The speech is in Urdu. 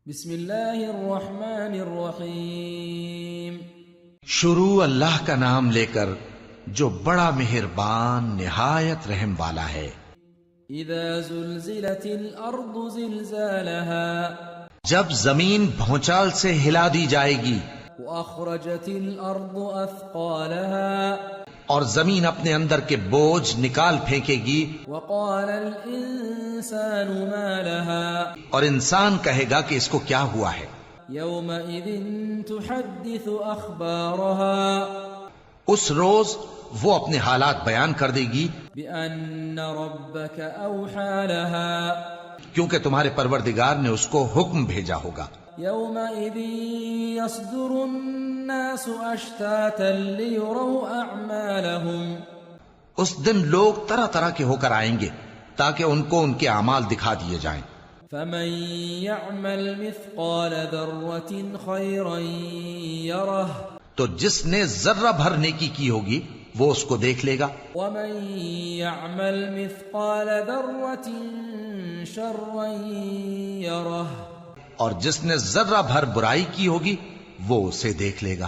بسم اللہ الرحمن الرحیم شروع اللہ کا نام لے کر جو بڑا مہربان نہایت رحم والا ہے۔ اذا زلزلت الارض زلزالها جب زمین بھونچال سے ہلا دی جائے گی، واخرجت الارض اثقالها اور زمین اپنے اندر کے بوجھ نکال پھینکے گی، وقال الانسان ما لها اور انسان کہے گا کہ اس کو کیا ہوا ہے۔ يومئذ تحدث اخبارها اس روز وہ اپنے حالات بیان کر دے گی، بأن ربك اوحى لها کیونکہ تمہارے پروردگار نے اس کو حکم بھیجا ہوگا۔ يومئذ يصدر الناس اشتاتا ليروا اعمالهم اس دن لوگ طرح طرح کے ہو کر آئیں گے تاکہ ان کو ان کے اعمال دکھا دیے جائیں۔ فمن يعمل مثقال ذرة خيرا يره تو جس نے ذرہ بھر نیکی کی ہوگی وہ اس کو دیکھ لے گا، ومن يعمل مثقال ذرة شرا يره اور جس نے ذرہ بھر برائی کی ہوگی وہ اسے دیکھ لے گا۔